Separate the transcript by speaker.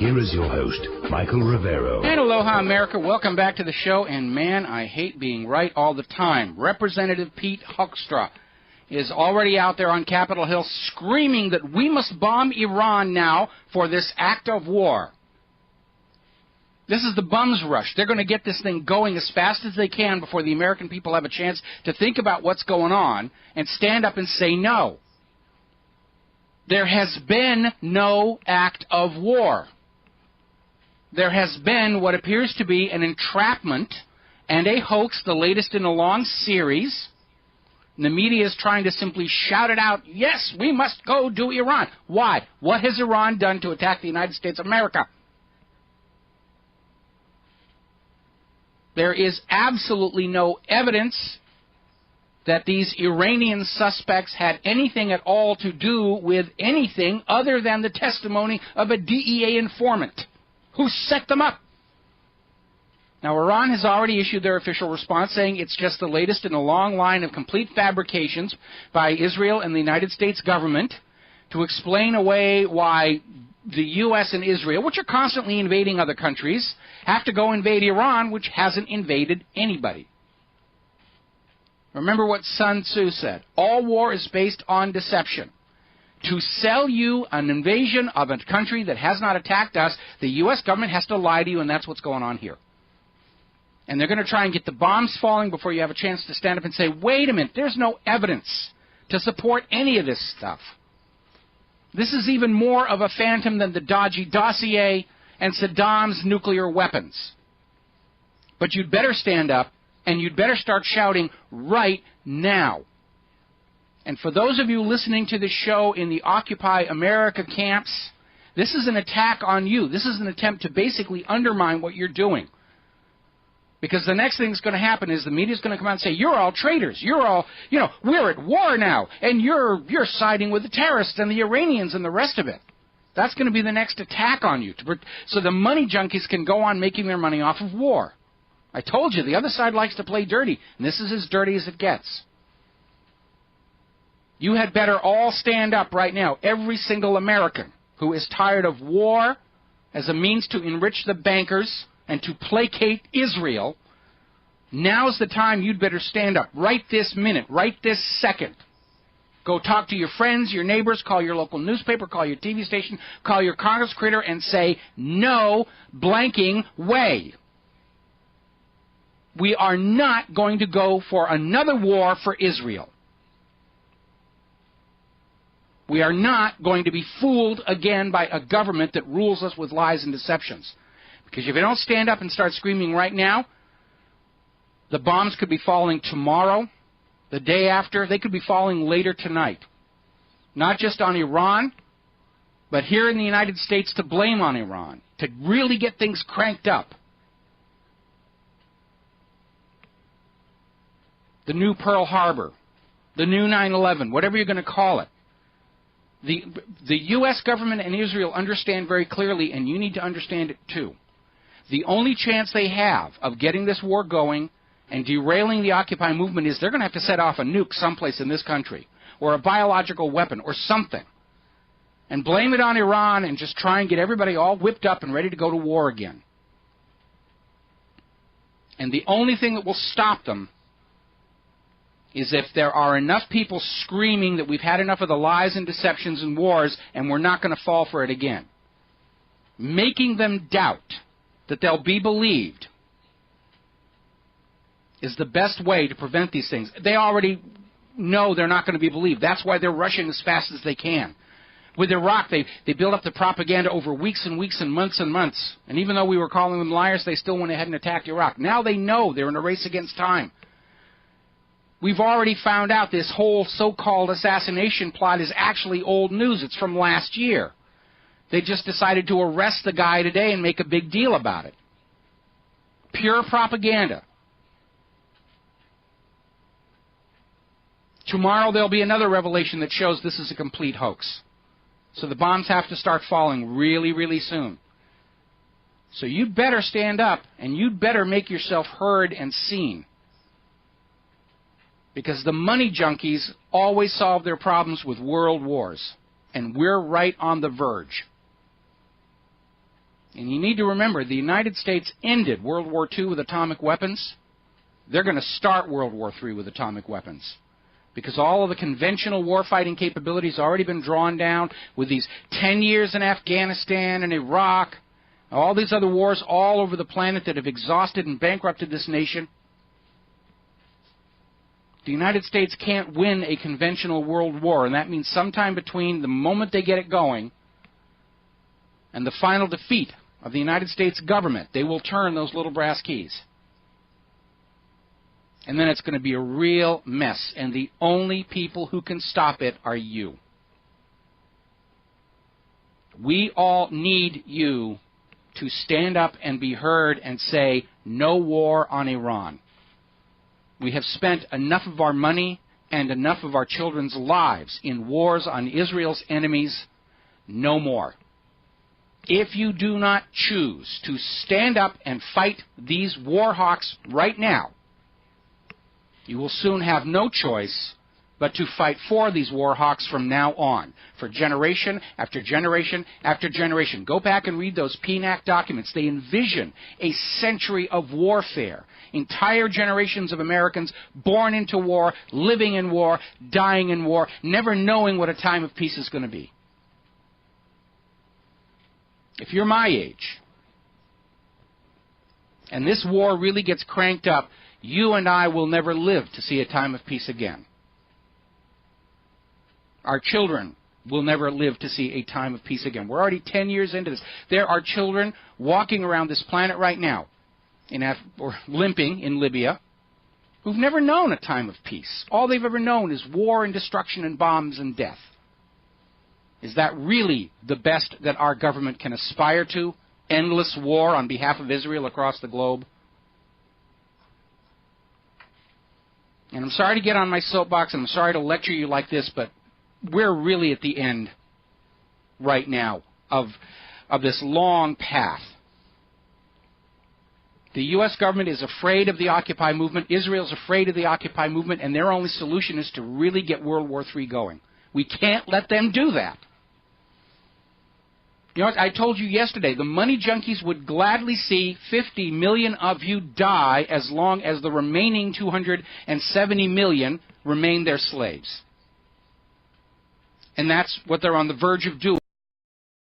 Speaker 1: here is your host, Michael Rivero.
Speaker 2: And aloha, America. Welcome back to the show. And, man, I hate being right all the time. Representative Pete Hoekstra is already out there on Capitol Hill screaming that we must bomb Iran now for this act of war. This is the bum's rush. They're going to get this thing going as fast as they can before the American people have a chance to think about what's going on and stand up and say no. There has been no act of war. There has been what appears to be an entrapment and a hoax, the latest in a long series. And the media is trying to simply shout it out, yes, we must go do Iran. Why? What has Iran done to attack the United States of America? There is absolutely no evidence that these Iranian suspects had anything at all to do with anything other than the testimony of a DEA informant who set them up. Now, Iran has already issued their official response saying it's just the latest in a long line of complete fabrications by Israel and the United States government to explain away why the U.S. and Israel, which are constantly invading other countries, have to go invade Iran, which hasn't invaded anybody. Remember what Sun Tzu said. All war is based on deception. To sell you an invasion of a country that has not attacked us, the U.S. government has to lie to you, and that's what's going on here. And they're going to try and get the bombs falling before you have a chance to stand up and say, wait a minute, there's no evidence to support any of this stuff. This is even more of a phantom than the dodgy dossier and Saddam's nuclear weapons. But you'd better stand up, and you'd better start shouting right now. And for those of you listening to this show in the Occupy America camps, this is an attack on you. This is an attempt to basically undermine what you're doing. Because the next thing that's going to happen is the media's going to come out and say, you're all traitors. You're all, we're at war now. And you're siding with the terrorists and the Iranians and the rest of it. That's going to be the next attack on you. So the money junkies can go on making their money off of war. I told you, the other side likes to play dirty. And this is as dirty as it gets. You had better all stand up right now, every single American who is tired of war as a means to enrich the bankers and to placate Israel. Now's the time you'd better stand up, right this minute, right this second. Go talk to your friends, your neighbors, call your local newspaper, call your TV station, call your Congress critter and say, no blanking way. We are not going to go for another war for Israel. We are not going to be fooled again by a government that rules us with lies and deceptions. Because if you don't stand up and start screaming right now, the bombs could be falling tomorrow, the day after. They could be falling later tonight. Not just on Iran, but here in the United States to blame on Iran, to really get things cranked up. The new Pearl Harbor, the new 9/11, whatever you're going to call it. The U.S. government and Israel understand very clearly, and you need to understand it too. The only chance they have of getting this war going and derailing the Occupy movement is they're going to have to set off a nuke someplace in this country, or a biological weapon, or something, and blame it on Iran and just try and get everybody all whipped up and ready to go to war again. And the only thing that will stop them is if there are enough people screaming that we've had enough of the lies and deceptions and wars and we're not going to fall for it again. Making them doubt that they'll be believed is the best way to prevent these things. They already know they're not going to be believed. That's why they're rushing as fast as they can. With Iraq, they built up the propaganda over weeks and weeks and months and months. And even though we were calling them liars, they still went ahead and attacked Iraq. Now they know they're in a race against time. We've already found out this whole so-called assassination plot is actually old news. It's from last year. They just decided to arrest the guy today and make a big deal about it. Pure propaganda. Tomorrow there'll be another revelation that shows this is a complete hoax. So the bombs have to start falling really, really soon. So you'd better stand up and you'd better make yourself heard and seen. Because the money junkies always solve their problems with world wars. And we're right on the verge. And you need to remember, the United States ended World War II with atomic weapons. They're going to start World War III with atomic weapons. Because all of the conventional warfighting capabilities have already been drawn down with these 10 years in Afghanistan and Iraq, all these other wars all over the planet that have exhausted and bankrupted this nation. The United States can't win a conventional world war, and that means sometime between the moment they get it going and the final defeat of the United States government, they will turn those little brass keys. And then it's going to be a real mess, and the only people who can stop it are you. We all need you to stand up and be heard and say, no war on Iran. We have spent enough of our money and enough of our children's lives in wars on Israel's enemies. No more. If you do not choose to stand up and fight these war hawks right now, you will soon have no choice but to fight for these war hawks from now on, for generation after generation after generation. Go back and read those PNAC documents. They envision a century of warfare. Entire generations of Americans born into war, living in war, dying in war, never knowing what a time of peace is going to be. If you're my age, and this war really gets cranked up, you and I will never live to see a time of peace again. Our children will never live to see a time of peace again. We're already 10 years into this. There are children walking around this planet right now, or limping in Libya, who've never known a time of peace. All they've ever known is war and destruction and bombs and death. Is that really the best that our government can aspire to? Endless war on behalf of Israel across the globe? And I'm sorry to get on my soapbox, and I'm sorry to lecture you like this, but we're really at the end right now of this long path. The U.S. government is afraid of the Occupy movement. Israel's afraid of the Occupy movement, and their only solution is to really get World War III going. We can't let them do that. You know what? I told you yesterday, the money junkies would gladly see 50 million of you die as long as the remaining 270 million remain their slaves. And that's what they're on the verge of doing.